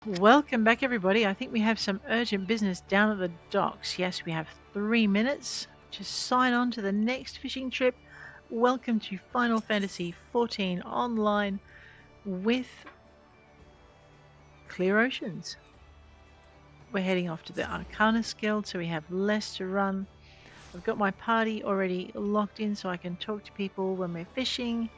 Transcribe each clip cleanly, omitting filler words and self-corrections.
Welcome back, everybody. I think we have some urgent business down at the docks. Yes, we have 3 minutes to sign on to the next fishing trip. Welcome to Final Fantasy XIV Online with Clear Oceans. We're heading off to the Arcanist Guild, so we have less to run. I've got my party already locked in so I can talk to people when we're fishing.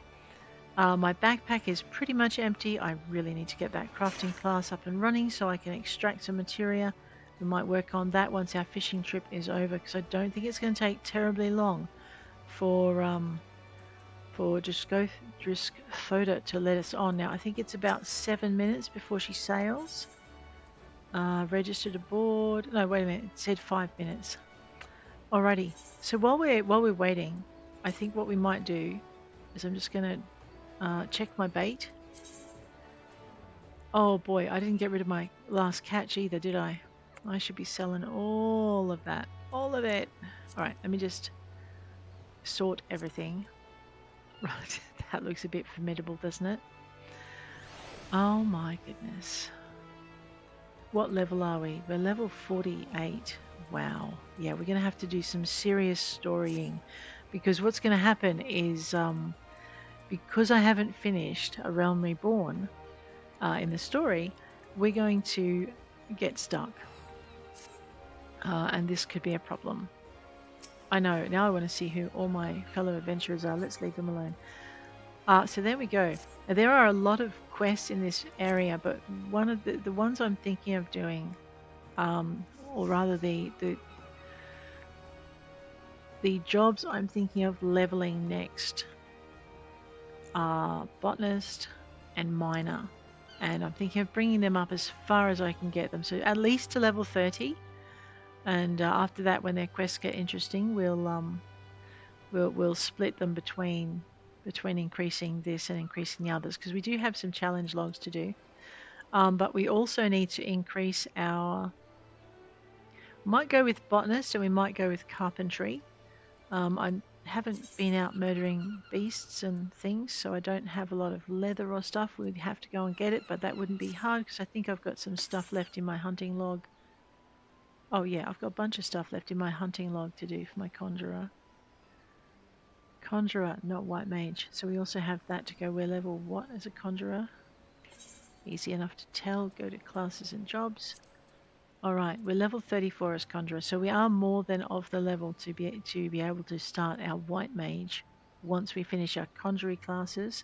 My backpack is pretty much empty. I really need to get that crafting class up and running so I can extract some materia. We might work on that once our fishing trip is over, because I don't think it's going to take terribly long for Drisk Thoda to let us on. Now I think it's about 7 minutes before she sails. Registered aboard. No, wait a minute. It said 5 minutes. Alrighty. So while we're waiting, I think what we might do is I'm just going to check my bait. Oh boy, I didn't get rid of my last catch either, did I? I should be selling all of that. All of it. Alright, let me just sort everything. Right, that looks a bit formidable, doesn't it? Oh my goodness. What level are we? We're level 48. Wow. Yeah, we're going to have to do some serious storying, because what's going to happen is because I haven't finished A Realm Reborn in the story, we're going to get stuck. And this could be a problem. I know. Now I want to see who all my fellow adventurers are. Let's leave them alone. So there we go. Now, there are a lot of quests in this area, but one of the ones I'm thinking of doing, or rather the jobs I'm thinking of leveling next are botanist and miner, and I'm thinking of bringing them up as far as I can get them, so at least to level 30. And after that, when their quests get interesting, we'll split them between increasing this and increasing the others, because we do have some challenge logs to do. But we also need to increase our. Might go with botanist, and we might go with carpentry. I haven't been out murdering beasts and things, so I don't have a lot of leather or stuff. We'd have to go and get it, but that wouldn't be hard because I think I've got some stuff left in my hunting log. Oh yeah, I've got a bunch of stuff left in my hunting log to do for my conjurer. Conjurer, not white mage. So we also have that to go. We're level what as a conjurer? Easy enough to tell. Go to classes and jobs. Alright, we're level 34 as conjurer, so we are more than of the level to be able to start our white mage once we finish our conjuring classes.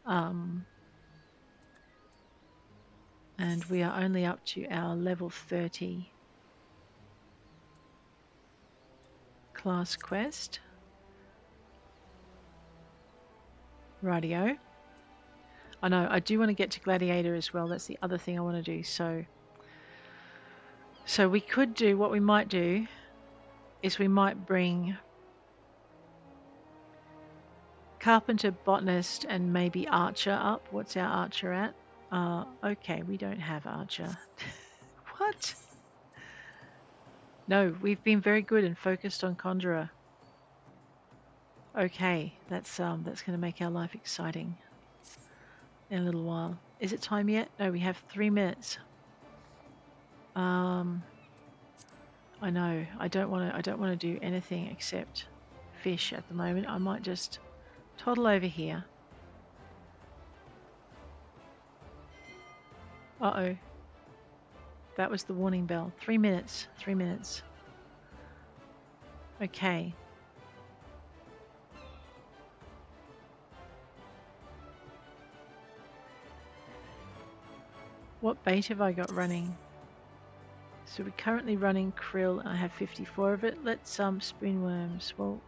And we are only up to our level 30 class quest. Rightio. I know, I do want to get to gladiator as well. That's the other thing I want to do. So we could do, what we might do is we might bring carpenter, botanist, and maybe archer up. What's our archer at? Okay, we don't have archer. What? No, we've been very good and focused on conjurer. Okay, that's going to make our life exciting in a little while. Is it time yet? No, we have 3 minutes. I know. I don't want to do anything except fish at the moment. I might just toddle over here. Uh-oh. That was the warning bell. 3 minutes. 3 minutes. Okay. What bait have I got running? So we're currently running krill. I have 54 of it. Let's spoonworms. Well,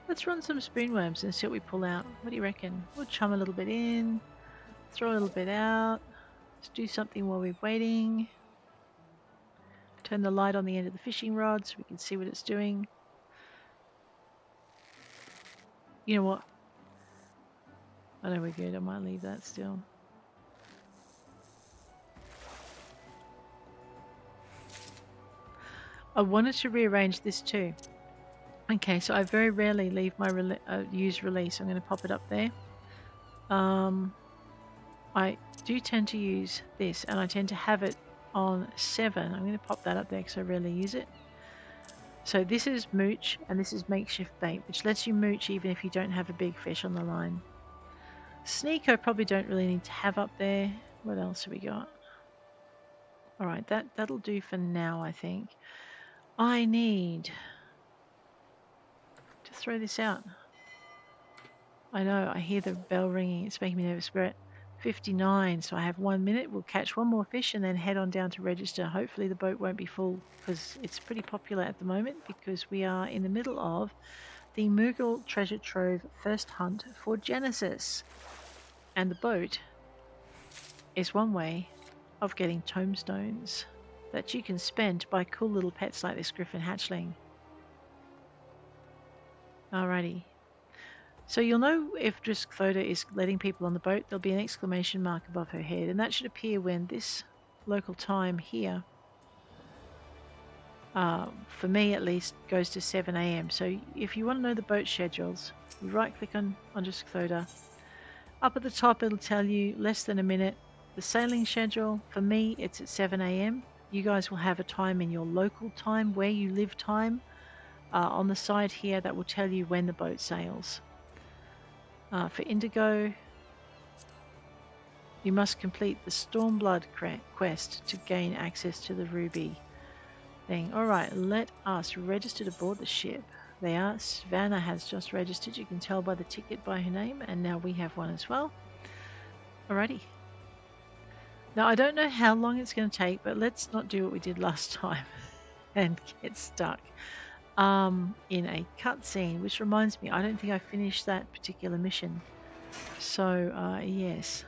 let's run some spoonworms and see what we pull out. What do you reckon? We'll chum a little bit in, throw a little bit out. Let's do something while we're waiting. Turn the light on the end of the fishing rod so we can see what it's doing. You know what? I know we're good. I might leave that still. I wanted to rearrange this too. Okay, so I very rarely leave my use release. I'm going to pop it up there. I do tend to use this, and I tend to have it on 7. I'm going to pop that up there because I rarely use it. So this is mooch, and this is makeshift bait, which lets you mooch even if you don't have a big fish on the line. Sneak I probably don't really need to have up there. What else have we got? All right, that'll do for now, I think. I need to throw this out. I know, I hear the bell ringing. It's making me nervous. We're at 59, so I have 1 minute. We'll catch one more fish and then head on down to register. Hopefully the boat won't be full because it's pretty popular at the moment because we are in the middle of the Moogle Treasure Trove first hunt for Genesis. And the boat is one way of getting tombstones that you can spend to buy cool little pets like this griffin hatchling. Alrighty. So you'll know if Driskvoda is letting people on the boat, there'll be an exclamation mark above her head, and that should appear when this local time here, for me at least, goes to 7 a.m. So if you want to know the boat schedules, you right click on Driskvoda. Up at the top it'll tell you less than a minute. The sailing schedule, for me it's at 7 a.m. You guys will have a time in your local time, where you live time, on the side here that will tell you when the boat sails. For Indigo, you must complete the Stormblood quest to gain access to the ruby thing. Alright, let us register to board the ship. They are. Savannah has just registered. You can tell by the ticket by her name, and now we have one as well. Alrighty. Now, I don't know how long it's going to take, but let's not do what we did last time and get stuck in a cutscene, which reminds me, I don't think I finished that particular mission. So, yes.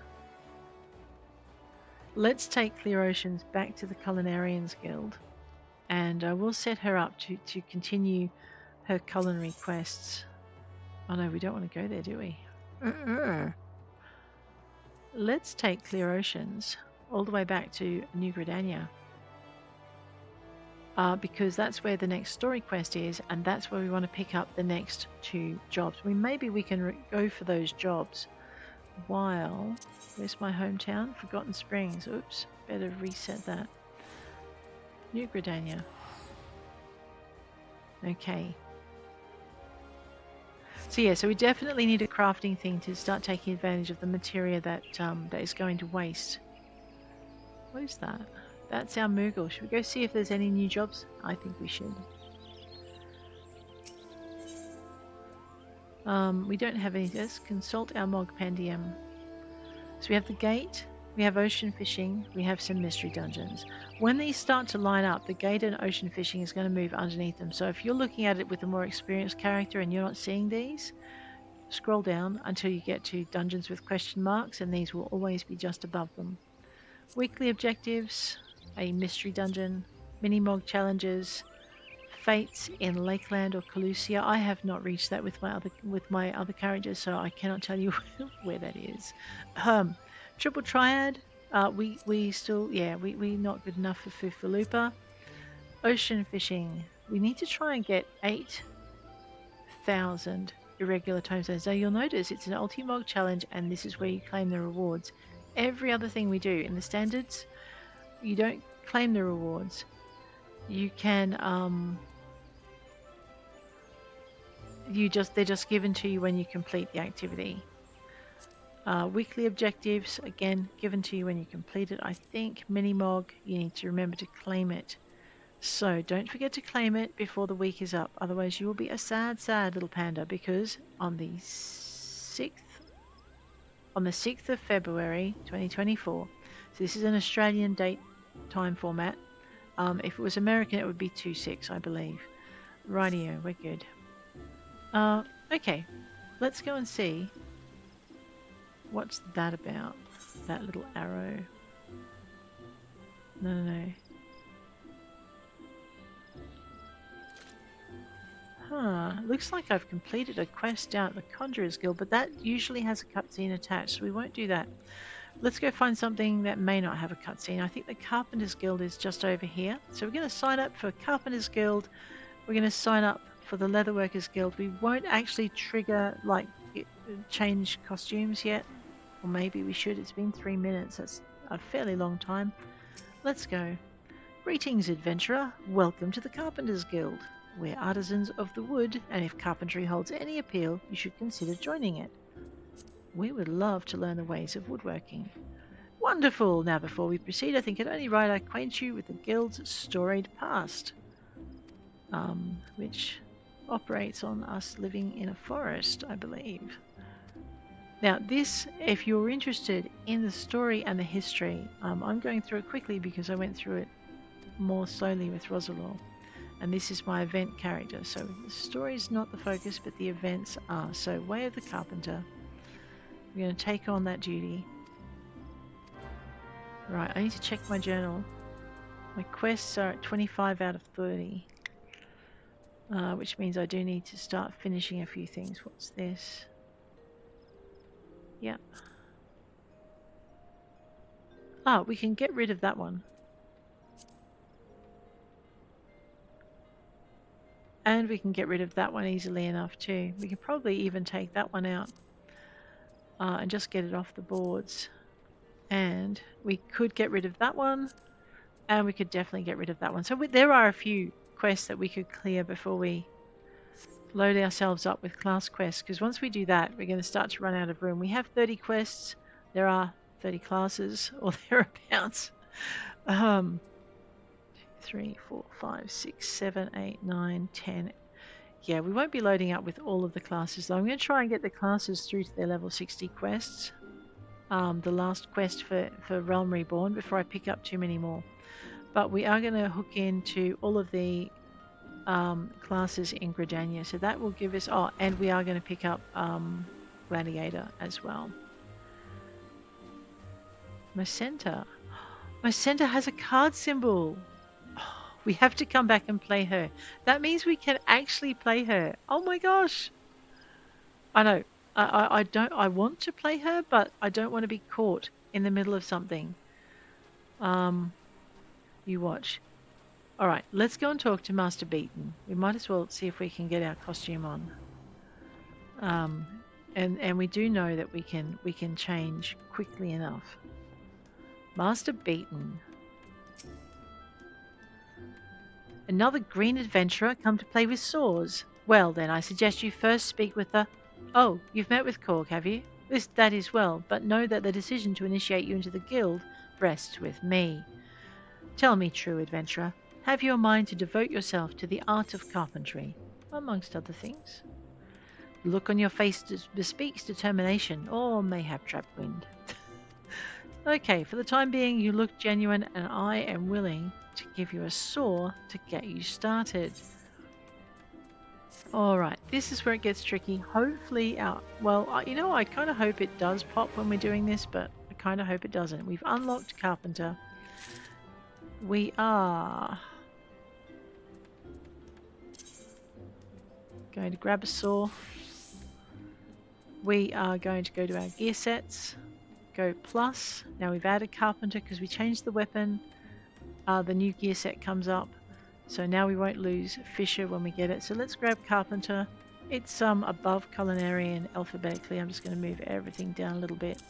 Let's take Clear Oceans back to the Culinarians Guild, and we'll set her up to continue her culinary quests. Oh no, we don't want to go there, do we? Let's take Clear Oceans all the way back to New Gridania. Because that's where the next story quest is, and that's where we want to pick up the next 2 jobs. Maybe we can go for those jobs while... Where's my hometown? Forgotten Springs. Oops, better reset that. New Gridania. Okay. So yeah, so we definitely need a crafting thing to start taking advantage of the materia that that is going to waste. What is that? That's our Moogle. Should we go see if there's any new jobs? I think we should. We don't have any. Let's consult our Mogpandium. So we have the gate, we have ocean fishing, we have some mystery dungeons. When these start to line up, the gate and ocean fishing is going to move underneath them. So if you're looking at it with a more experienced character and you're not seeing these, scroll down until you get to dungeons with question marks, and these will always be just above them. Weekly objectives, a mystery dungeon, mini-mog challenges, fates in Lakeland or Calusia. I have not reached that with my other characters, so I cannot tell you where that is. Triple Triad, we still, yeah, we not good enough for Fufalupa. Ocean fishing, we need to try and get 8,000 irregular tombstones. Now you'll notice it's an ulti-mog challenge, and this is where you claim the rewards. Every other thing we do in the standards, you don't claim the rewards. You can they're just given to you when you complete the activity. Weekly objectives, again, given to you when you complete it. I think Minimog, you need to remember to claim it. So don't forget to claim it before the week is up. Otherwise you will be a sad, sad little panda, because on the 6th of February 2024, so this is an Australian date time format. If it was American, it would be 2/6, I believe. Rightio, we're good. Okay, let's go and see what's that about. That little arrow. No. Looks like I've completed a quest down at the Conjurer's Guild, but that usually has a cutscene attached, so we won't do that. Let's go find something that may not have a cutscene. I think the Carpenter's Guild is just over here. So we're going to sign up for Carpenter's Guild. We're going to sign up for the Leatherworkers Guild. We won't actually trigger, like, change costumes yet. Or maybe we should. It's been 3 minutes. That's a fairly long time. Let's go. Greetings, adventurer. Welcome to the Carpenters Guild. We're artisans of the wood, and if carpentry holds any appeal, you should consider joining it. We would love to learn the ways of woodworking. Wonderful! Now before we proceed, I think it only right I acquaint you with the Guild's storied past, which operates on us living in a forest, I believe. Now this, if you're interested in the story and the history, I'm going through it quickly because I went through it more slowly with Rosalor. And this is my event character. So the story is not the focus, but the events are. So Way of the Carpenter. We're going to take on that duty. Right, I need to check my journal. My quests are at 25 out of 30. Which means I do need to start finishing a few things. What's this? Yep. Ah, we can get rid of that one. And we can get rid of that one easily enough too. We can probably even take that one out and just get it off the boards. And we could get rid of that one, and we could definitely get rid of that one. So there are a few quests that we could clear before we load ourselves up with class quests, because once we do that, we're going to start to run out of room. We have 30 quests. There are 30 classes or thereabouts. 3, 4, 5, 6, 7, 8, 9, 10. Yeah, we won't be loading up with all of the classes though. I'm going to try and get the classes through to their level 60 quests. The last quest for Realm Reborn before I pick up too many more. But we are going to hook into all of the classes in Gridania. So that will give us... Oh, and we are going to pick up Gladiator as well. Macenta. Macenta has a card symbol. Oh, we have to come back and play her. That means we can actually play her. Oh my gosh. I know. I want to play her, but I don't want to be caught in the middle of something. You watch. All right, let's go and talk to Master Beaton. We might as well see if we can get our costume on. And we do know that we can change quickly enough. Master Beaton. Another green adventurer come to play with saws. Well then, I suggest you first speak with the... Oh, you've met with Korg, have you? That is well, but know that the decision to initiate you into the guild rests with me. Tell me, true adventurer, have you a mind to devote yourself to the art of carpentry, amongst other things? The look on your face bespeaks determination, or mayhap trapped wind. Okay, for the time being, you look genuine, and I am willing to give you a saw to get you started. Alright, this is where it gets tricky. Hopefully I kind of hope it does pop when we're doing this, but I kind of hope it doesn't. We've unlocked Carpenter. We are going to grab a saw. We are going to go to our gear sets, go plus. Now we've added Carpenter because we changed the weapon. The new gear set comes up. So now we won't lose Fisher when we get it. So let's grab Carpenter. It's above Culinary and alphabetically. I'm just going to move everything down a little bit.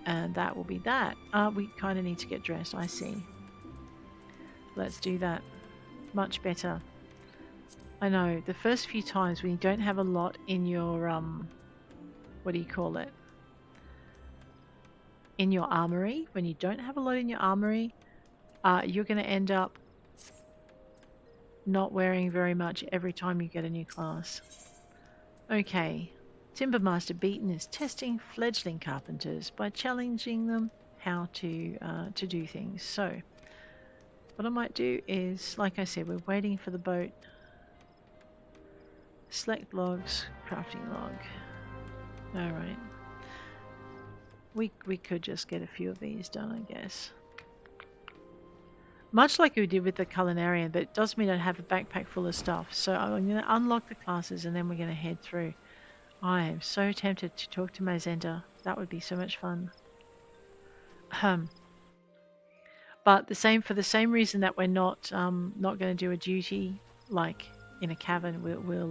And that will be that. We kind of need to get dressed, I see. Let's do that. Much better. I know, the first few times when you don't have a lot in your, what do you call it? In your armory. When you don't have a lot in your armory, you're going to end up not wearing very much every time you get a new class. Okay, Timbermaster Beaton is testing fledgling carpenters by challenging them how to do things. So, what I might do is, like I said, we're waiting for the boat. Select logs, crafting log. Alright. We could just get a few of these done, I guess. Much like we did with the Culinarian, but it does mean I have a backpack full of stuff. So I'm going to unlock the classes and then we're going to head through. I am so tempted to talk to Mazenta. That would be so much fun. But for the same reason that we're not going to do a duty like in a cavern, we'll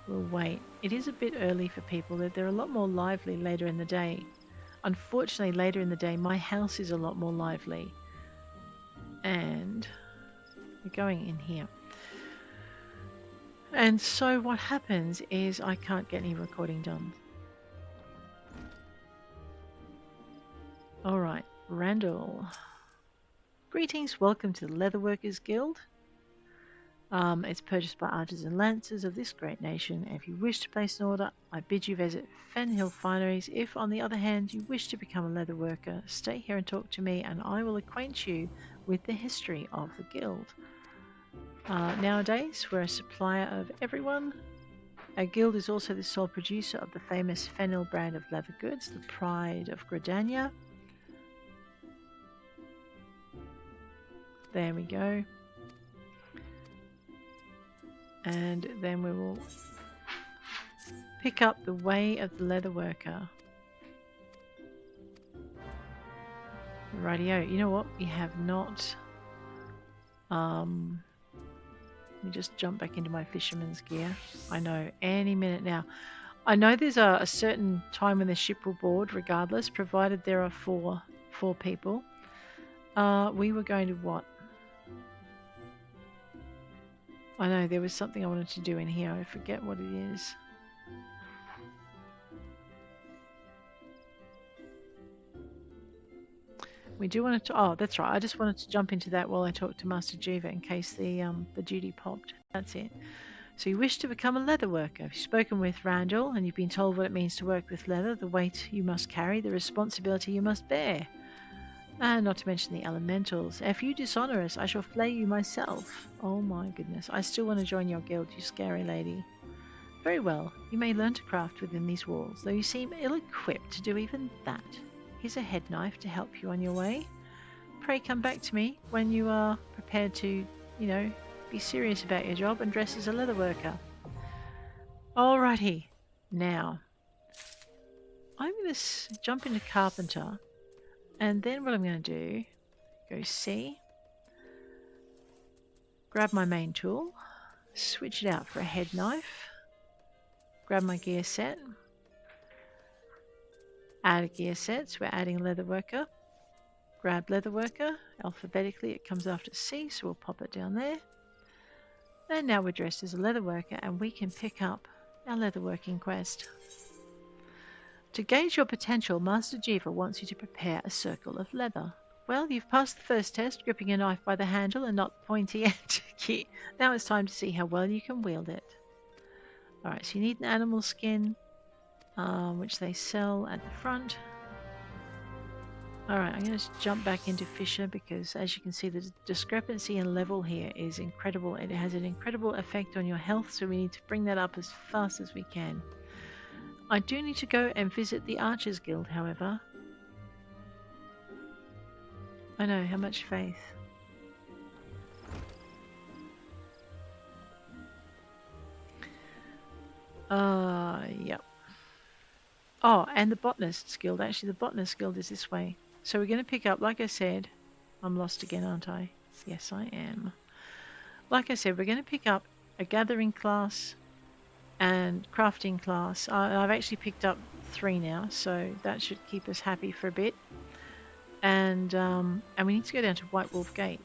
we'll wait. It is a bit early for people. They're a lot more lively later in the day. Unfortunately, later in the day, my house is a lot more lively. And we're going in here. And so what happens is I can't get any recording done. All right, Randall. Greetings, welcome to the Leatherworkers Guild. It's purchased by archers and lancers of this great nation. If you wish to place an order, I bid you visit Fenhill Fineries. If, on the other hand, you wish to become a leatherworker, stay here and talk to me, and I will acquaint you with the history of the guild. Nowadays, we're a supplier of everyone. Our guild is also the sole producer of the famous Fenhill brand of leather goods, the pride of Gridania. There we go. And then we will pick up the way of the leatherworker. Rightio. You know what? We have not... let me just jump back into my fisherman's gear. I know, any minute now. I know there's a certain time when the ship will board, regardless, provided there are four people. We were going to what? I know, there was something I wanted to do in here. I forget what it is. We do want to... Oh, that's right. I just wanted to jump into that while I talked to Master Jiva in case the duty popped. That's it. So you wish to become a leather worker. You've spoken with Randall and you've been told what it means to work with leather, the weight you must carry, the responsibility you must bear. And not to mention the elementals. If you dishonor us, I shall flay you myself. Oh my goodness. I still want to join your guild, you scary lady. Very well. You may learn to craft within these walls, though you seem ill-equipped to do even that. Here's a head knife to help you on your way. Pray come back to me when you are prepared to, be serious about your job and dress as a leather worker. Alrighty. Now, I'm going to jump into carpenter. And then what I'm going to do, go C, grab my main tool, switch it out for a head knife, grab my gear set, add a gear set, so we're adding leatherworker, grab leatherworker, alphabetically it comes after C, so we'll pop it down there. And now we're dressed as a leatherworker and we can pick up our leatherworking quest. To gauge your potential, Master Jiva wants you to prepare a circle of leather. Well, you've passed the first test, gripping a knife by the handle and not the pointy end. Now it's time to see how well you can wield it. Alright, so you need an animal skin, which they sell at the front. Alright, I'm going to jump back into Fisher because, as you can see, the discrepancy in level here is incredible. It has an incredible effect on your health, so we need to bring that up as fast as we can. I do need to go and visit the Archers Guild, however. I know, how much faith? Yep. Oh, and the Botanist Guild. Actually, the Botanist Guild is this way. So we're going to pick up, like I said, I'm lost again, aren't I? Yes, I am. Like I said, we're going to pick up a gathering class and crafting class. I've actually picked up 3 now, so that should keep us happy for a bit. And we need to go down to White Wolf Gate.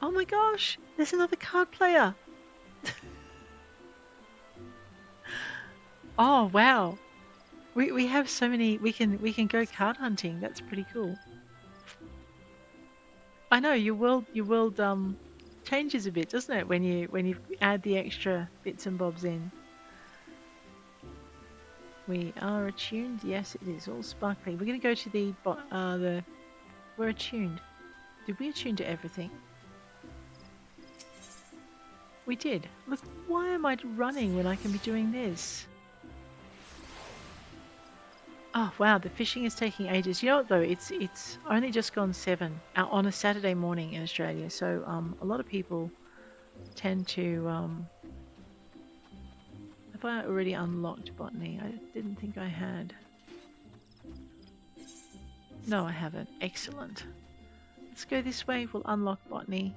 Oh my gosh, there's another card player. Oh wow, we have so many. We can go card hunting. That's pretty cool. I know your world changes a bit, doesn't it, when you add the extra bits and bobs in. We are attuned. Yes, it is all sparkly. We're going to go to the. We're attuned. Did we attune to everything? We did. Look, why am I running when I can be doing this? Oh wow, the fishing is taking ages. You know what though? It's only just gone 7 on a Saturday morning in Australia. So a lot of people tend to. Have I already unlocked botany? I didn't think I had. No, I haven't. Excellent. Let's go this way. We'll unlock botany.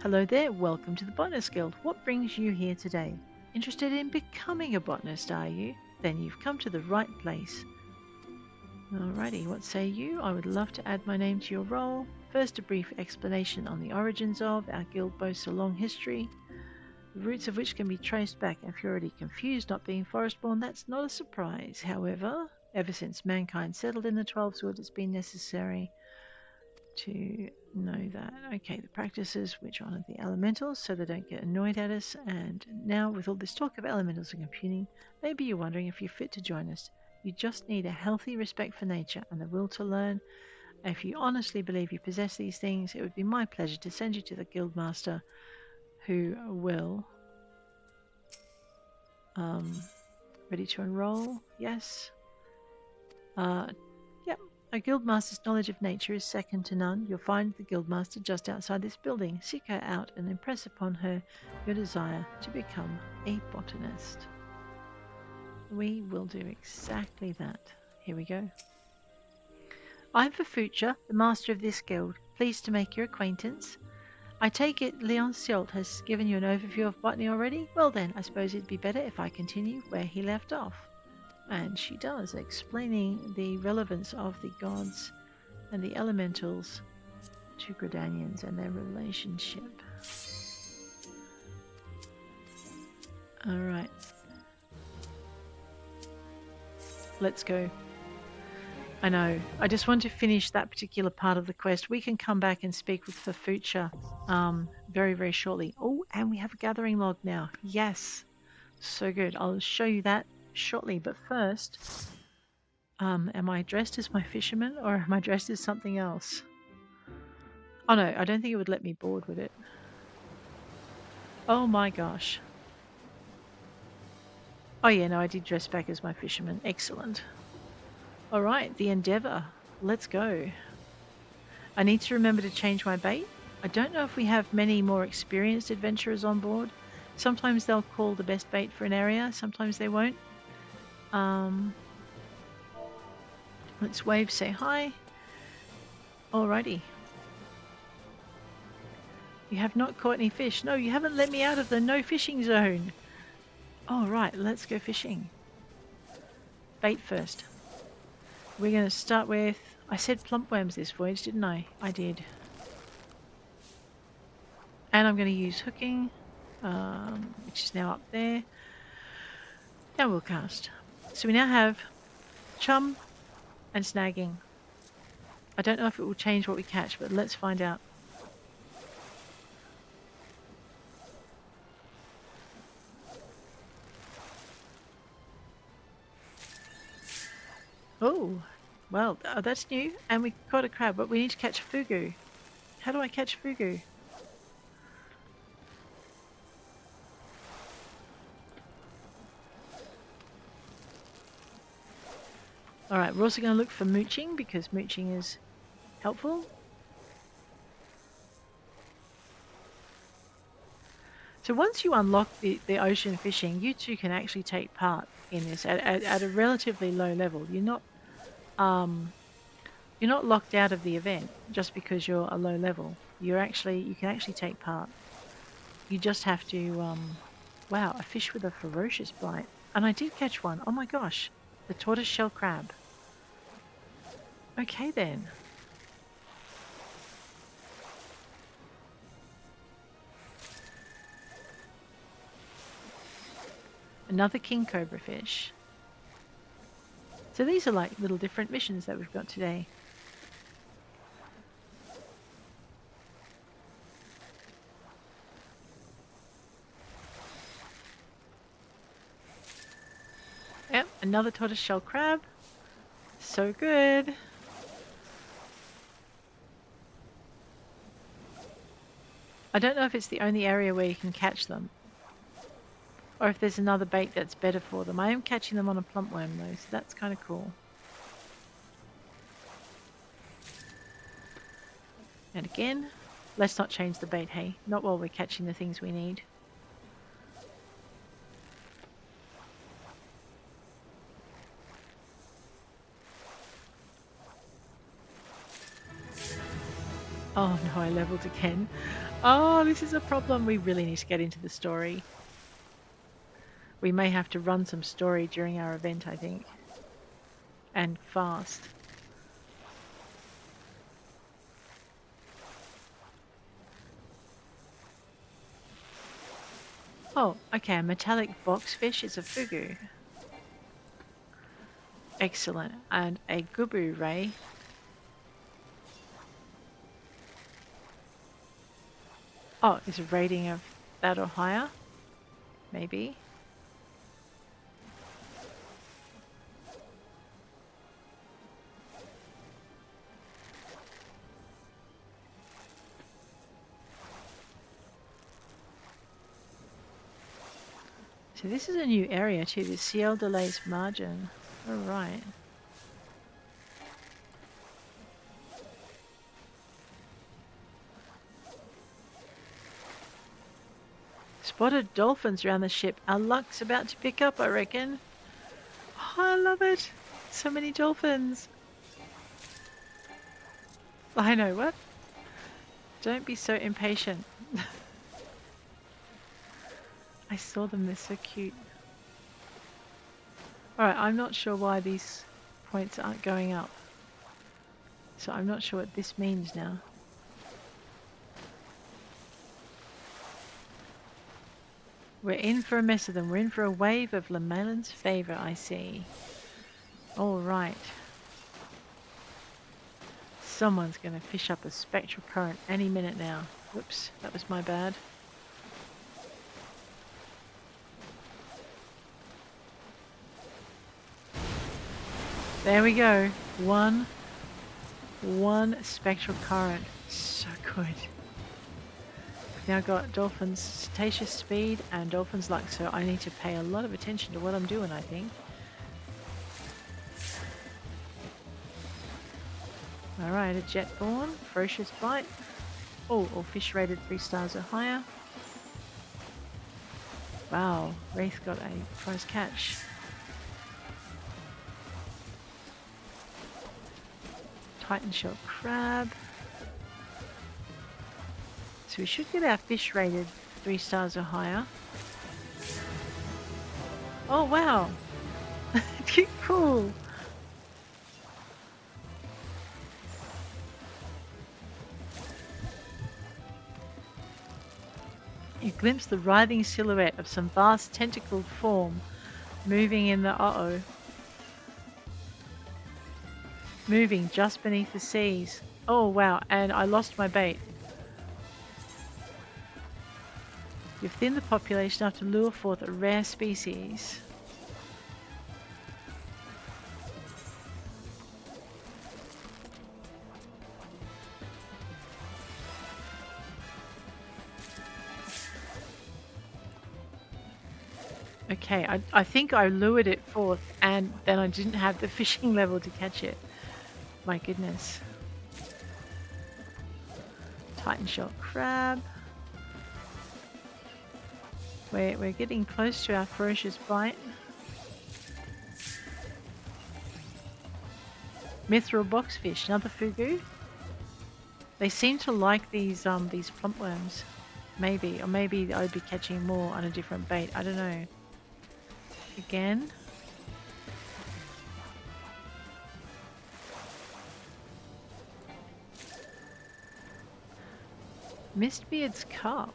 Hello there, welcome to the Botanist Guild. What brings you here today? Interested in becoming a botanist, are you? Then you've come to the right place. Alrighty, what say you? I would love to add my name to your role. First, a brief explanation on the origins of. Our guild boasts a long history, the roots of which can be traced back. If you're already confused not being forest-born, that's not a surprise. However, ever since mankind settled in the 12 Woods, it's been necessary to know that. Okay, the practices which honour the elementals so they don't get annoyed at us. And now, with all this talk of elementals and computing, maybe you're wondering if you're fit to join us. You just need a healthy respect for nature and the will to learn. If you honestly believe you possess these things, it would be my pleasure to send you to the guildmaster, who will ready to enroll. Yes. Yep. A guildmaster's knowledge of nature is second to none. You'll find the guildmaster just outside this building. Seek her out and impress upon her your desire to become a botanist. We will do exactly that. Here we go. I'm Fafucha, the master of this guild. Pleased to make your acquaintance. I take it Leon Silt has given you an overview of botany already? Well then, I suppose it'd be better if I continue where he left off. And she does, explaining the relevance of the gods and the elementals to Gridanians and their relationship. Alright. Let's go. I know. I just want to finish that particular part of the quest. We can come back and speak with Fafucha very, very shortly. Oh, and we have a gathering log now. Yes. So good. I'll show you that shortly. But first, am I dressed as my fisherman or am I dressed as something else? Oh no, I don't think it would let me board, would it? Oh my gosh. Oh yeah, no, I did dress back as my fisherman. Excellent. Alright, the Endeavour. Let's go. I need to remember to change my bait. I don't know if we have many more experienced adventurers on board. Sometimes they'll call the best bait for an area, sometimes they won't. Let's wave, say hi. Alrighty. You have not caught any fish. No, you haven't let me out of the no fishing zone. Alright, let's go fishing. Bait first. We're going to start with... I said plump worms this voyage, didn't I? I did. And I'm going to use hooking, which is now up there. Now we'll cast. So we now have chum and snagging. I don't know if it will change what we catch, but let's find out. Oh, well, that's new. And we caught a crab, but we need to catch fugu. How do I catch fugu? Alright, we're also going to look for mooching because mooching is helpful. So once you unlock the ocean fishing, you too can actually take part in this at a relatively low level. You're not locked out of the event just because you're a low level. You can actually take part. You just have to wow, a fish with a ferocious bite. And I did catch one. Oh my gosh. The tortoiseshell crab. Okay then. Another king cobra fish. So these are like little different missions that we've got today. Yep, another tortoiseshell crab. So good. I don't know if it's the only area where you can catch them, or if there's another bait that's better for them. I am catching them on a plump worm though, so that's kind of cool. And again, let's not change the bait, hey? Not while we're catching the things we need. Oh no, I leveled again. Oh, this is a problem. We really need to get into the story. We may have to run some story during our event, I think. And fast. Oh, okay. A metallic boxfish is a fugu. Excellent. And a gubu ray. Oh, is a rating of that or higher? Maybe. So this is a new area too, the Ciel de Lace margin. Alright. Spotted dolphins around the ship. Our luck's about to pick up, I reckon. Oh, I love it. So many dolphins. I know, what? Don't be so impatient. I saw them, they're so cute. Alright, I'm not sure why these points aren't going up. So I'm not sure what this means now. We're in for a mess of them. We're in for a wave of Lamellan's favour, I see. Alright. Someone's going to fish up a spectral current any minute now. Whoops, that was my bad. There we go. One spectral current. So good. Now got Dolphin's Cetaceous Speed and Dolphin's Luck, so I need to pay a lot of attention to what I'm doing, I think. Alright, a Jetborn, Ferocious Bite. Oh, all fish rated 3 stars or higher. Wow, Wraith got a prize catch. Titan Shell Crab. So we should get our fish rated 3 stars or higher. Oh wow! Cool! You glimpse the writhing silhouette of some vast tentacled form moving in the moving just beneath the seas. Oh wow, and I lost my bait. You've thinned the population enough to lure forth a rare species. Okay, I think I lured it forth and then I didn't have the fishing level to catch it. My goodness. Titan Shell Crab. We're getting close to our Ferocious Bite. Mithril Boxfish, another fugu. They seem to like these plumpworms. Maybe, or maybe I'd be catching more on a different bait. I don't know. Again. Mistbeard's Cup.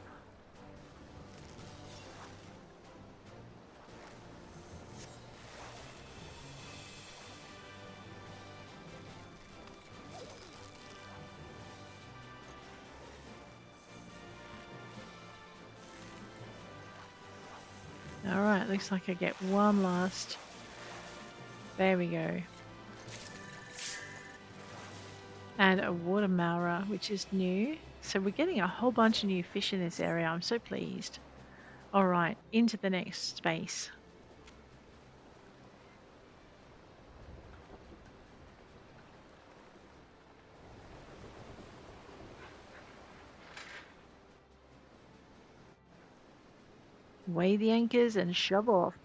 Alright, looks like I get one last. There we go. And a water mara, which is new. So we're getting a whole bunch of new fish in this area. I'm so pleased. Alright, into the next space. Weigh the anchors and shove off.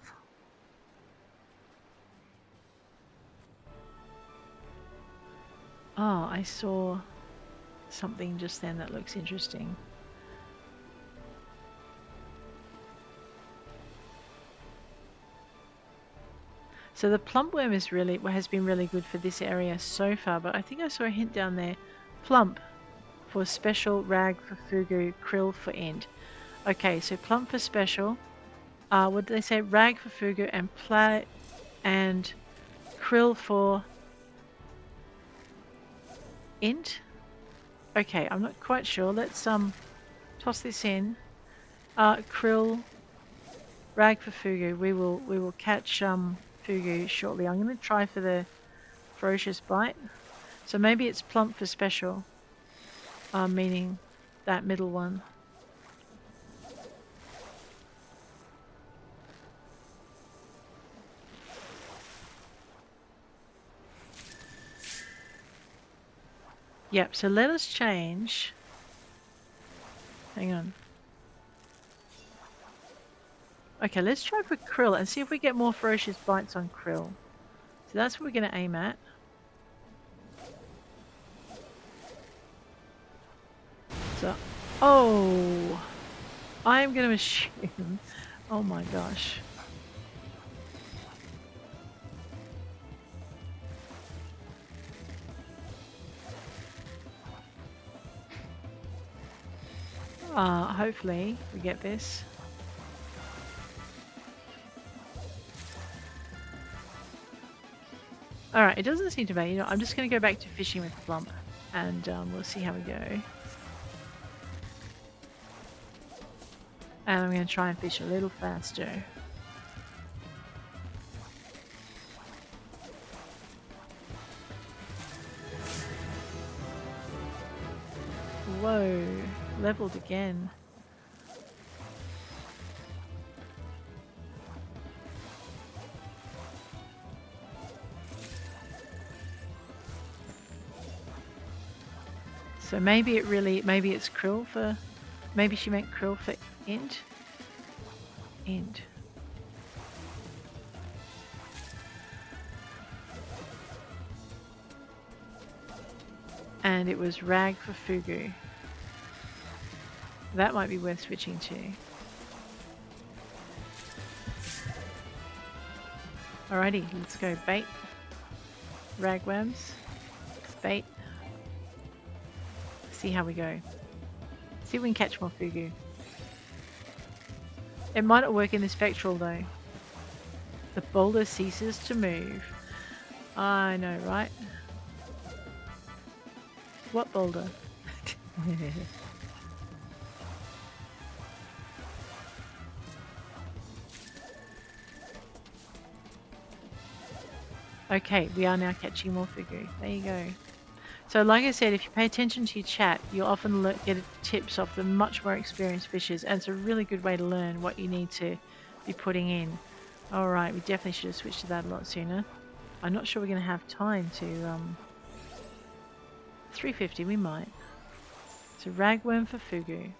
Oh, I saw something just then that looks interesting. So the plumpworm has been really good for this area so far, but I think I saw a hint down there. Plump for special, rag for fugu, krill for end. Okay, so plump for special. What did they say? Rag for fugu and krill for end. Okay, I'm not quite sure. Let's toss this in. Krill, rag for fugu. We will catch fugu shortly. I'm going to try for the ferocious bite. So maybe it's plump for special, meaning that middle one. Yep, so let us change. Hang on. Okay, let's try for krill and see if we get more ferocious bites on krill. So that's what we're going to aim at. So, oh, I'm going to assume, oh my gosh. Hopefully we get this. Alright, it doesn't seem to be. You know, I'm just going to go back to fishing with the plump and we'll see how we go. And I'm going to try and fish a little faster. Whoa, leveled again. So maybe it's krill for, maybe she meant krill for end. End. And it was rag for fugu. That might be worth switching to. Alrighty, let's go bait. Ragworms. Bait. See how we go. See if we can catch more fugu. It might not work in the spectral though. The boulder ceases to move. I know, right? What boulder? Okay, we are now catching more fugu. There you go. So like I said, if you pay attention to your chat, you'll often get tips off the much more experienced fishers, and it's a really good way to learn what you need to be putting in. Alright, we definitely should have switched to that a lot sooner. I'm not sure we're going to have time to... 350, we might. So ragworm for fugu.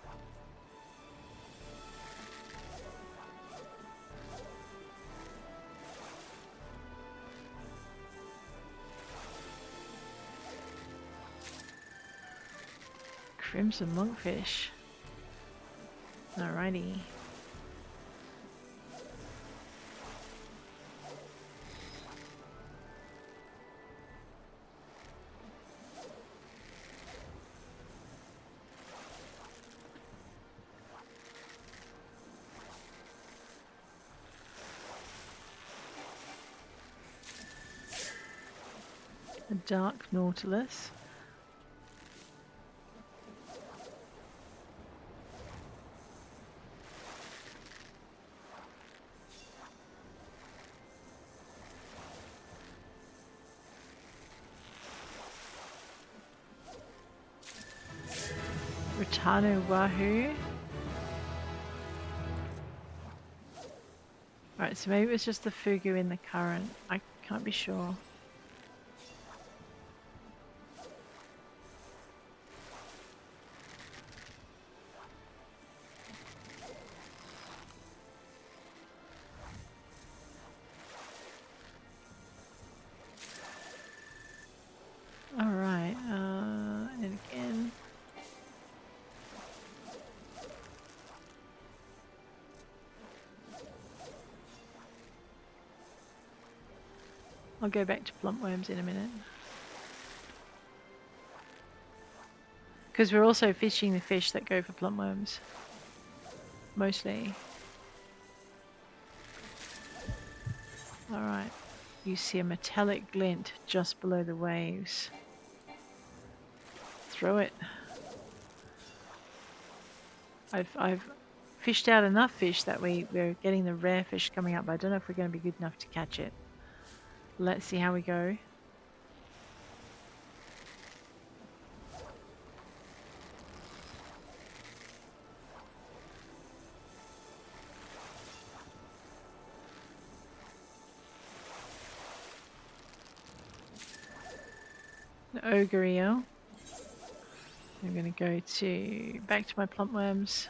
Crimson monkfish. Alrighty. A dark nautilus. Ratano wahoo. Alright, so maybe it was just the fugu in the current. I can't be sure. Alright, and again. I'll go back to plump worms in a minute. Because we're also fishing the fish that go for plump worms. Mostly. Alright. You see a metallic glint just below the waves. Throw it. I've fished out enough fish that we're getting the rare fish coming up, but I don't know if we're going to be good enough to catch it. Let's see how we go. The ogre eel. I'm going to go back to my plump worms.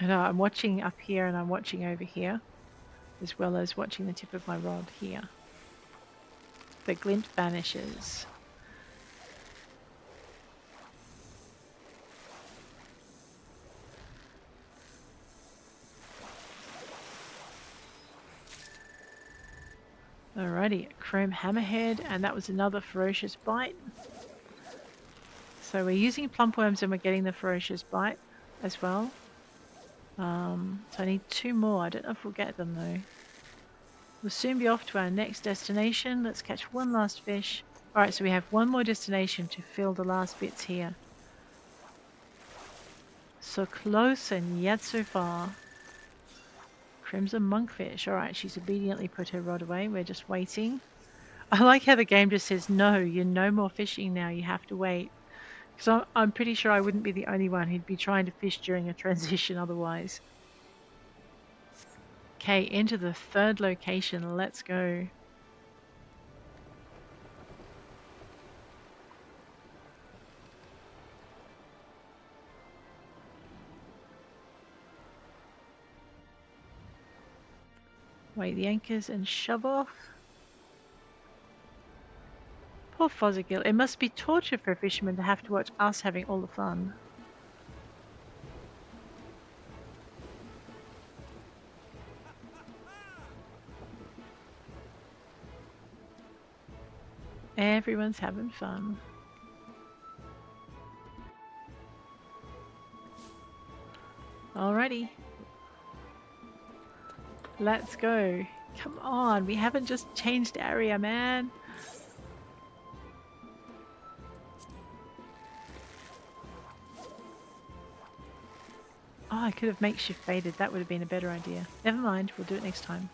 And I'm watching up here and I'm watching over here, as well as watching the tip of my rod here. The glint vanishes. Alrighty, chrome hammerhead, and that was another ferocious bite. So we're using plump worms and we're getting the ferocious bite as well. So I need 2 more. I don't know if we'll get them though. We'll soon be off to our next destination. Let's catch one last fish. Alright, so we have 1 more destination to fill the last bits here. So close and yet so far. Crimson monkfish. Alright, she's obediently put her rod away. We're just waiting. I like how the game just says, no, you're no more fishing now. You have to wait. Because I'm pretty sure I wouldn't be the only one who'd be trying to fish during a transition otherwise. Okay, into the 3rd location. Let's go. Weigh the anchors and shove off. Poor Fozzigill. It must be torture for a fisherman to have to watch us having all the fun. Everyone's having fun. Alrighty. Let's go. Come on, we haven't just changed area, man. Oh, I could have makeshift baited. That would have been a better idea. Never mind, we'll do it next time.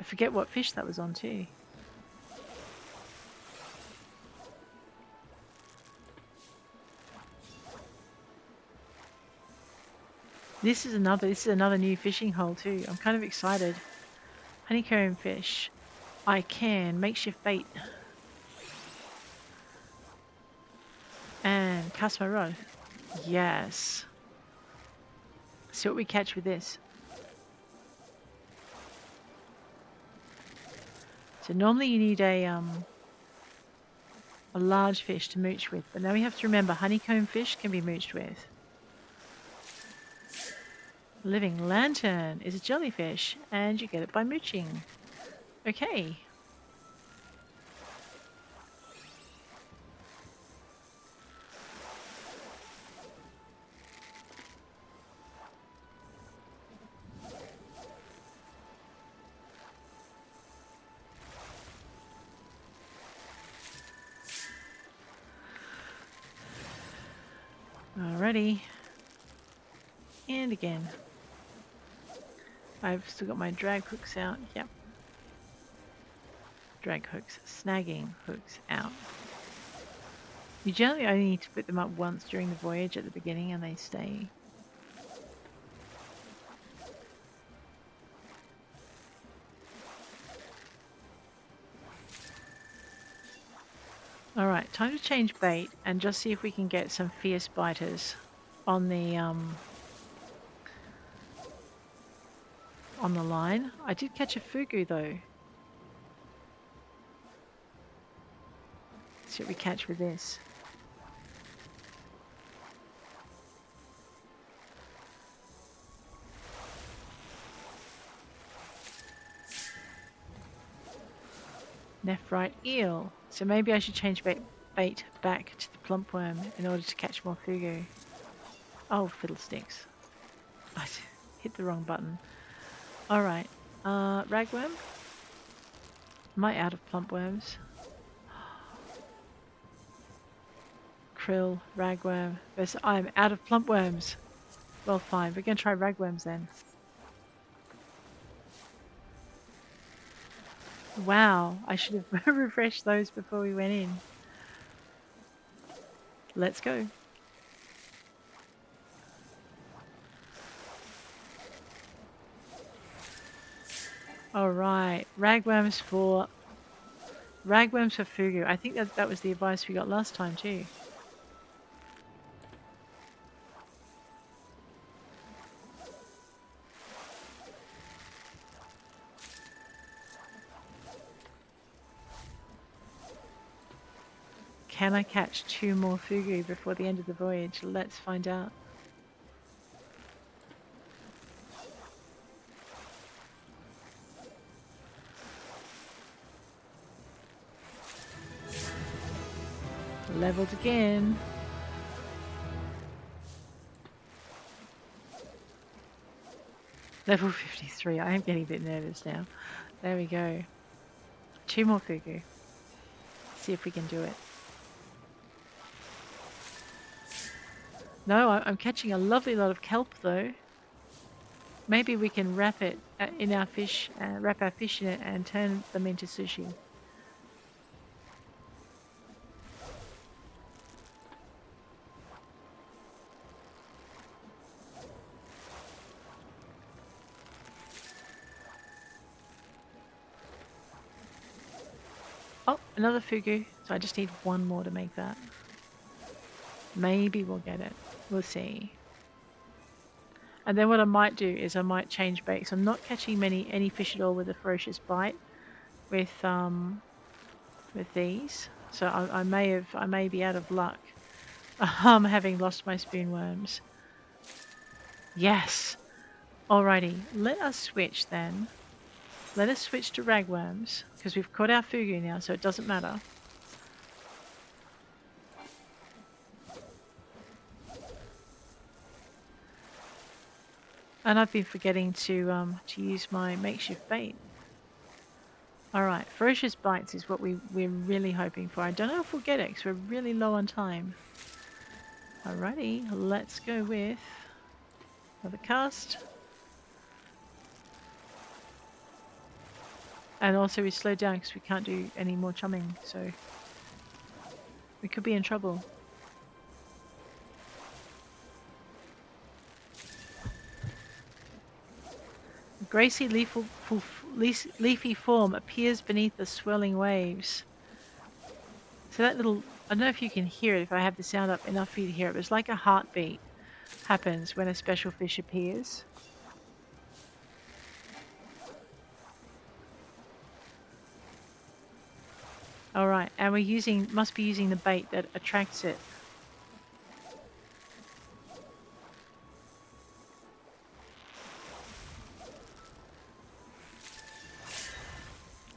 I forget what fish that was on too. This is another new fishing hole too. I'm kind of excited. Honeycomb fish. I can makeshift bait. And cast my rod. Yes. See what we catch with this. So normally you need a large fish to mooch with, but now we have to remember honeycomb fish can be mooched with. Living lantern is a jellyfish, and you get it by mooching. Okay. Alrighty. And again. I've still got my drag hooks out. Yep. Drag hooks. Snagging hooks out. You generally only need to put them up once during the voyage at the beginning and they stay. Alright, time to change bait and just see if we can get some fierce biters on the line. I did catch a fugu though. See what we catch with this. Nephrite eel. So maybe I should change bait back to the plump worm in order to catch more fugu. Oh, fiddlesticks. I hit the wrong button. Alright. Ragworm? Am I out of plump worms? Krill, ragworm. I'm out of plump worms. Well, fine. We're going to try ragworms then. Wow, I should have refreshed those before we went in. Let's go. Alright, ragworms for fugu. I think that was the advice we got last time too. Can I catch 2 more fugu before the end of the voyage? Let's find out. Leveled again. Level 53. I am getting a bit nervous now. There we go. 2 more fugu. See if we can do it. No, I'm catching a lovely lot of kelp though. Maybe we can wrap it in our fish, wrap our fish in it and turn them into sushi. Oh, another fugu. So I just need 1 more to make that. Maybe we'll get it. We'll see. And then what I might do is I might change bait. So I'm not catching any fish at all with a ferocious bite with these. So I may be out of luck. Having lost my spoon worms. Yes. Alrighty. Let us switch then. Let us switch to ragworms because we've caught our fugu now, so it doesn't matter. And I've been forgetting to use my makeshift bait. Alright, ferocious bites is what we're really hoping for. I don't know if we'll get it because we're really low on time. Alrighty, let's go with another cast. And also we slowed down because we can't do any more chumming, so we could be in trouble. A gracy leafy form appears beneath the swirling waves. So that little, I don't know if you can hear it, if I have the sound up enough for you to hear it, but it's like a heartbeat happens when a special fish appears. Alright, and must be using the bait that attracts it.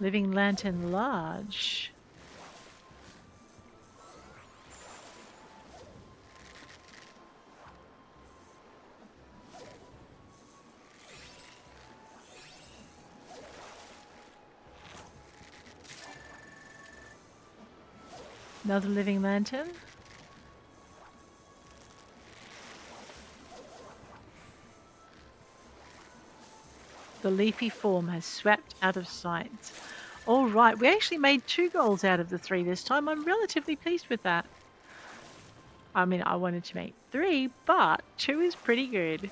Living lantern large. Another living lantern. The leafy form has swept out of sight. All right, we actually made 2 goals out of the 3 this time. I'm relatively pleased with that. I mean, I wanted to make 3, but 2 is pretty good.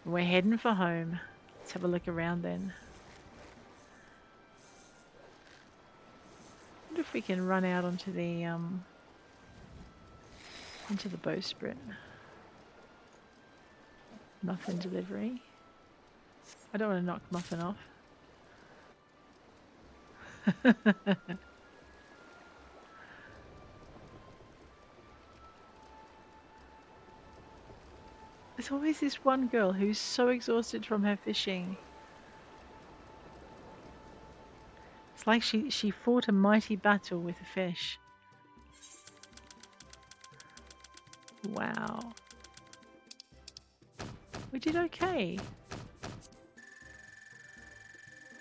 We're heading for home. Let's have a look around then. I wonder if we can run out onto the bowsprit. Muffin delivery. I don't want to knock Muffin off. There's always this one girl who's so exhausted from her fishing. It's like she fought a mighty battle with a fish. Wow. We did okay.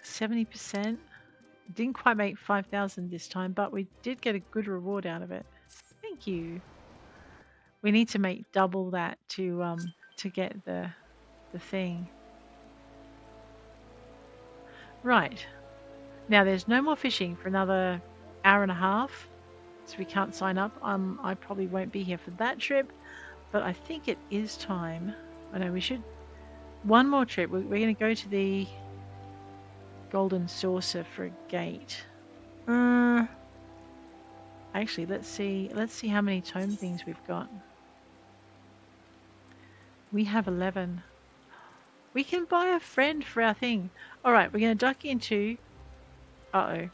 70%. Didn't quite make 5,000 this time, but we did get a good reward out of it. Thank you. We need to make double that to get the thing. Right. Now there's no more fishing for another hour and a half, so we can't sign up. I probably won't be here for that trip, but I think it is time. I know we should. One more trip. We're going to go to the Golden Saucer for a gate. Actually, let's see how many tome things we've got. We have 11. We can buy a friend for our thing. All right, we're going to duck into. Uh-oh.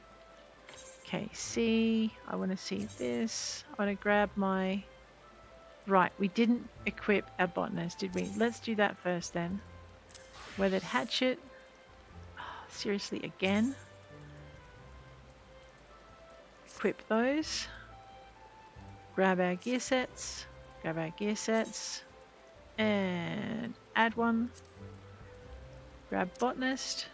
Okay, see. I want to see this. I want to grab my. Right, we didn't equip our botanist, did we? Let's do that first then. Weathered hatchet. Oh, seriously, again? Equip those. Grab our gear sets. Grab our gear sets. And add one. Grab botanist.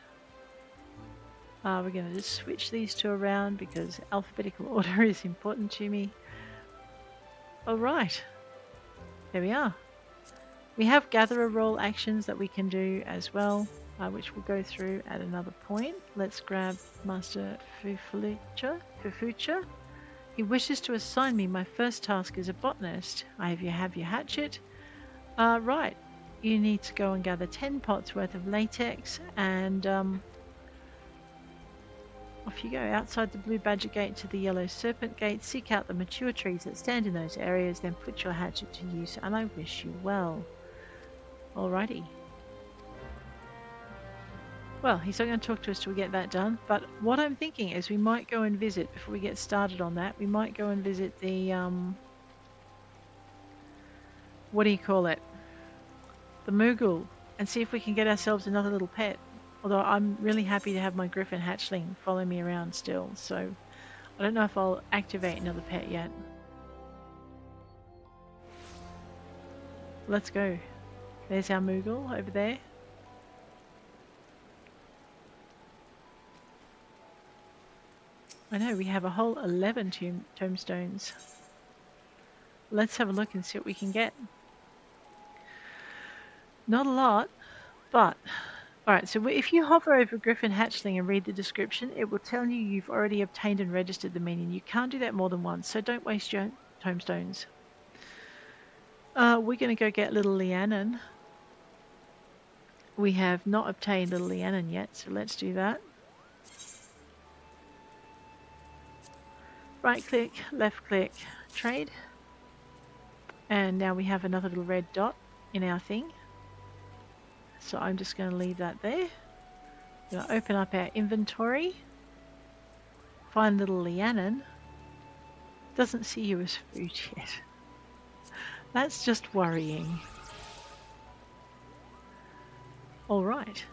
We're going to just switch these two around because alphabetical order is important to me. Alright. There we are. We have gatherer role actions that we can do as well, which we'll go through at another point. Let's grab Master Fufucha. He wishes to assign me my first task as a botanist. I have your hatchet. Right. You need to go and gather 10 pots worth of latex and off you go. Outside the Blue Badger Gate to the Yellow Serpent Gate, seek out the mature trees that stand in those areas, then put your hatchet to use, and I wish you well. Alrighty. Well, he's not going to talk to us till we get that done, but what I'm thinking is we might go and visit, before we get started on that, we might go and visit the, what do you call it? The Moogle, and see if we can get ourselves another little pet. Although I'm really happy to have my Griffin hatchling follow me around still, so I don't know if I'll activate another pet yet. Let's go. There's our Moogle over there. I know, we have a whole 11 tombstones. Let's have a look and see what we can get. Not a lot, but... Alright, so if you hover over Griffin Hatchling and read the description, it will tell you you've already obtained and registered the minion. You can't do that more than once, so don't waste your tombstones. We're going to go get little Leannan. We have not obtained little Leannan yet, so let's do that. Right click, left click, trade. And now we have another little red dot in our thing. So I'm just going to leave that there. I'm going to open up our inventory. Find little Leannan. Doesn't see you as food yet. That's just worrying. Alright.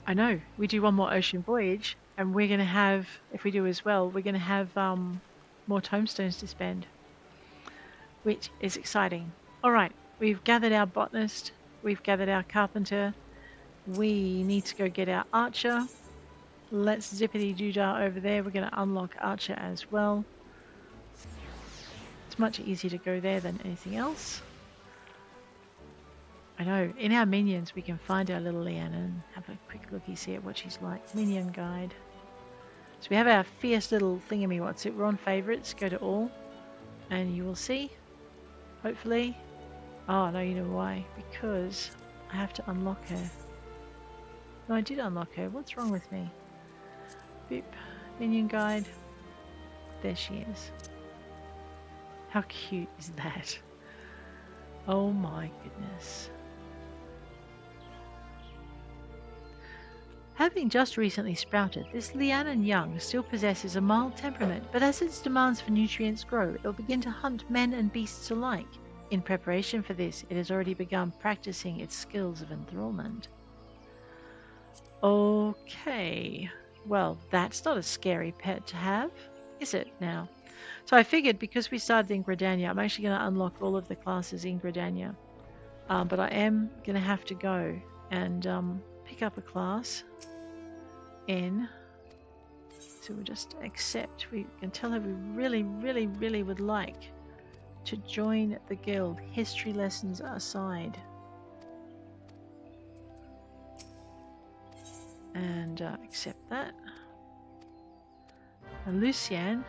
I know, we do one more ocean voyage and we're going to have, if we do as well, we're going to have more tombstones to spend. Which is exciting. Alright, we've gathered our botanist, we've gathered our carpenter, we need to go get our archer. Let's zippity-doo-dah over there, we're going to unlock archer as well. It's much easier to go there than anything else. I know, in our minions we can find our little Leannan and have a quick looky see at what she's like. Minion guide. So we have our fierce little thingamywhatsit, we're on favourites, go to all, and you will see, hopefully. Oh, no, you know why? Because I have to unlock her. No, I did unlock her. What's wrong with me? Boop. Minion guide. There she is. How cute is that? Oh my goodness. Having just recently sprouted, this Lianan young still possesses a mild temperament, but as its demands for nutrients grow, it will begin to hunt men and beasts alike. In preparation for this, it has already begun practicing its skills of enthrallment. Okay, well, that's not a scary pet to have, is it now? So I figured because we started in Gridania, I'm actually going to unlock all of the classes in Gridania. But I am going to have to go and pick up a class in. So we'll just accept. We can tell her we really, really, really would like to join the guild, history lessons aside. And accept that. And Lucian,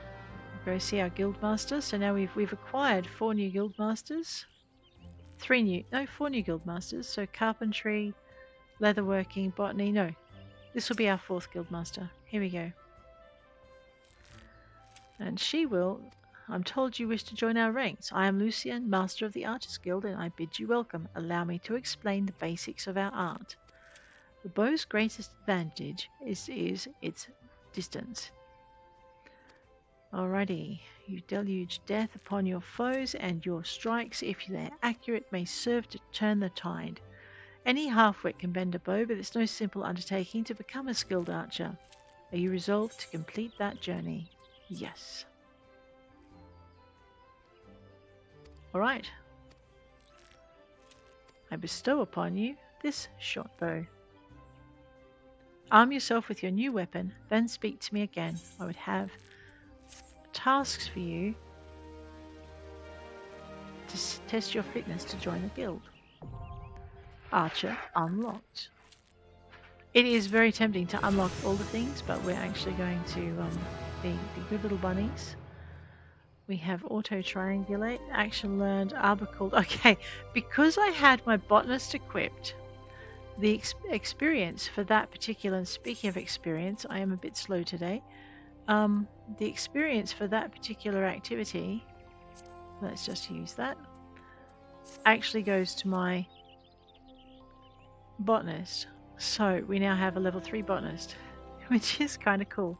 go see our guild master. So now we've acquired 4 new guild masters. 4 new guild masters. So carpentry, leatherworking, botany. No, this will be our 4th guild master. Here we go. And she will. I'm told you wish to join our ranks. I am Lucian, master of the Archers Guild, and I bid you welcome. Allow me to explain the basics of our art. The bow's greatest advantage is its distance. Alrighty, you deluge death upon your foes, and your strikes, if they're accurate, may serve to turn the tide. Any half-wit can bend a bow, but it's no simple undertaking to become a skilled archer. Are you resolved to complete that journey? Yes. Alright. I bestow upon you this short bow. Arm yourself with your new weapon, then speak to me again. I would have tasks for you to test your fitness to join the guild. Archer unlocked. It is very tempting to unlock all the things, but we're actually going to be good little bunnies. We have auto triangulate, action learned, arbor called. Okay, because I had my botanist equipped, the experience for that particular, and speaking of experience, I am a bit slow today. The experience for that particular activity, let's just use that, actually goes to my botanist. So we now have a level 3 botanist, which is kind of cool.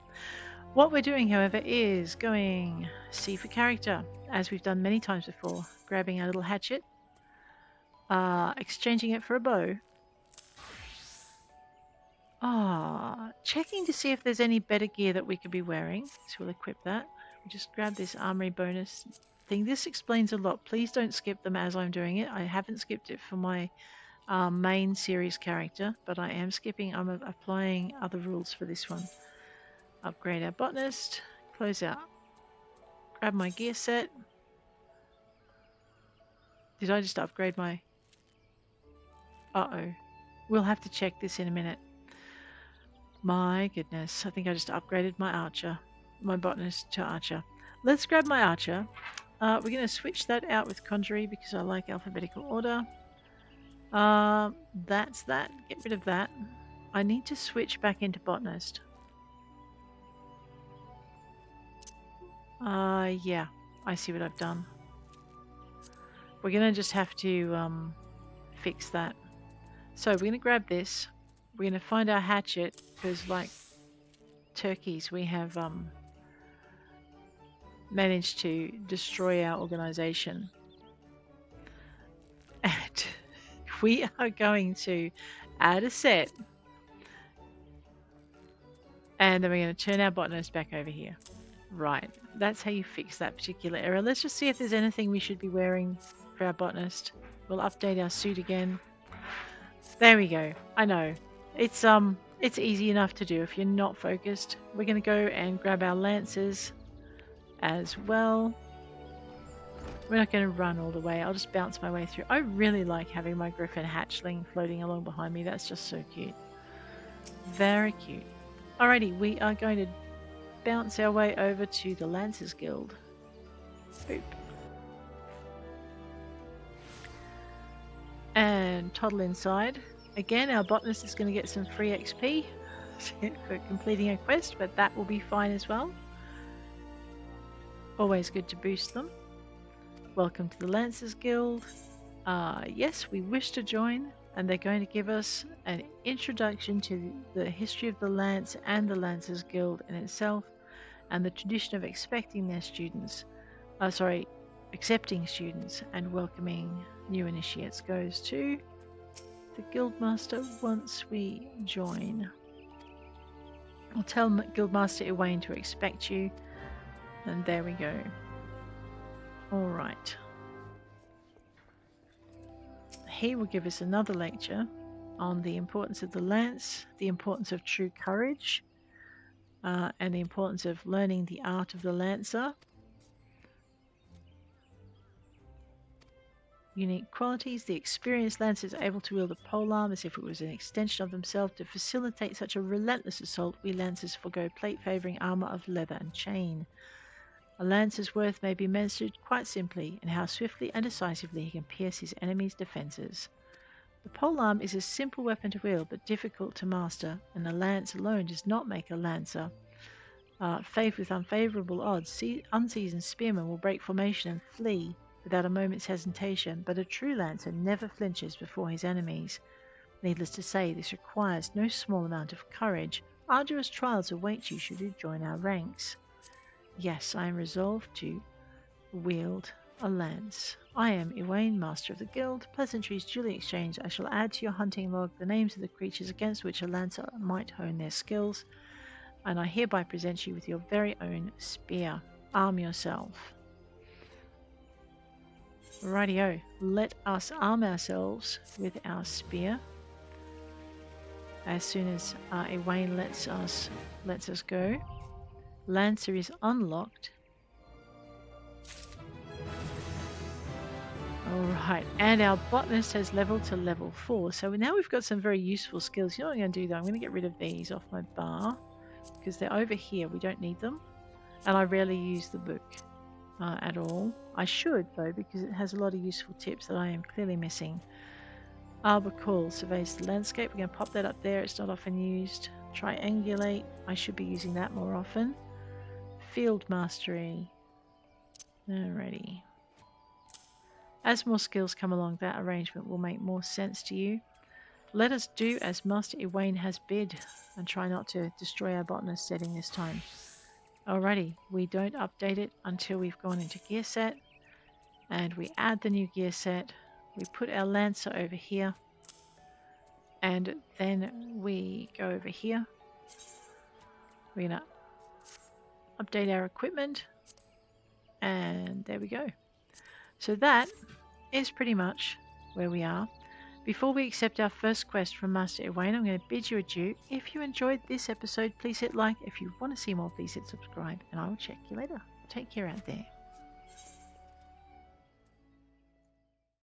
What we're doing, however, is going C for character, as we've done many times before, grabbing our little hatchet, exchanging it for a bow. Checking to see if there's any better gear that we could be wearing. So we'll equip that. We'll just grab this armory bonus thing. This explains a lot. Please don't skip them as I'm doing it. I haven't skipped it for my main series character, but I am skipping. I'm applying other rules for this one. Upgrade our botanist. Close out. Grab my gear set. Did I just upgrade my... Uh-oh. We'll have to check this in a minute. My goodness, I think I just upgraded my archer, my botanist to archer. Let's grab my archer. We're going to switch that out with conjurer because I like alphabetical order. That's that. Get rid of that. I need to switch back into botanist. Yeah, I see what I've done. We're going to just have to fix that. So we're going to grab this. We're going to find our hatchet because, like turkeys, we have managed to destroy our organization. And we are going to add a set. And then we're going to turn our botanist back over here. Right, that's how you fix that particular error. Let's just see if there's anything we should be wearing for our botanist. We'll update our suit again. There we go. I know. It's easy enough to do if you're not focused. We're going to go and grab our lances as well. We're not going to run all the way. I'll just bounce my way through. I really like having my griffin hatchling floating along behind me. That's just so cute. Very cute. Alrighty, we are going to bounce our way over to the Lancers Guild. Boop. And toddle inside. Again, our botanist is going to get some free XP for completing a quest, but that will be fine as well. Always good to boost them. Welcome to the Lancers Guild. Yes, we wish to join. and they're going to give us an introduction to the history of the Lance and the Lancers Guild in itself, and the tradition of accepting students and welcoming new initiates goes to the Guildmaster once we join. I'll tell Guildmaster Iwain to expect you, and there we go. Alright. He will give us another lecture on the importance of the lance, the importance of true courage, and the importance of learning the art of the lancer. Unique qualities. The experienced lancer is able to wield a polearm as if it was an extension of themselves. To facilitate such a relentless assault, we lancers forego plate-favouring armour of leather and chain. A lancer's worth may be measured quite simply in how swiftly and decisively he can pierce his enemy's defences. The polearm is a simple weapon to wield but difficult to master, and a lance alone does not make a lancer. Faced with unfavourable odds, unseasoned spearmen will break formation and flee without a moment's hesitation, but a true lancer never flinches before his enemies. Needless to say, this requires no small amount of courage. Arduous trials await you should you join our ranks. Yes, I am resolved to wield a lance. I am Iwain, Master of the Guild. Pleasantries duly exchanged, I shall add to your hunting log the names of the creatures against which a lancer might hone their skills, and I hereby present you with your very own spear. Arm yourself. Rightio, let us arm ourselves with our spear as soon as Iwain lets us go. Lancer is unlocked. Alright, and our botanist has leveled to level 4. So now we've got some very useful skills. You know what I'm going to do though? I'm going to get rid of these off my bar because they're over here. We don't need them. And I rarely use the book at all. I should though, because it has a lot of useful tips that I am clearly missing. Arbor Call surveys the landscape. We're going to pop that up there. It's not often used. Triangulate. I should be using that more often. Field Mastery. Alrighty. As more skills come along, that arrangement will make more sense to you. Let us do as Master Iwain has bid and try not to destroy our botanist setting this time. Alrighty, we don't update it until we've gone into gear set, and we add the new gear set. We put our lancer over here, and then we go over here. We're going to update our equipment, and there we go. So that is pretty much where we are. Before we accept our first quest from Master Iwain, I'm going to bid you adieu. If you enjoyed this episode, please hit like. If you want to see more, please hit subscribe, and I will check you later. Take care out there.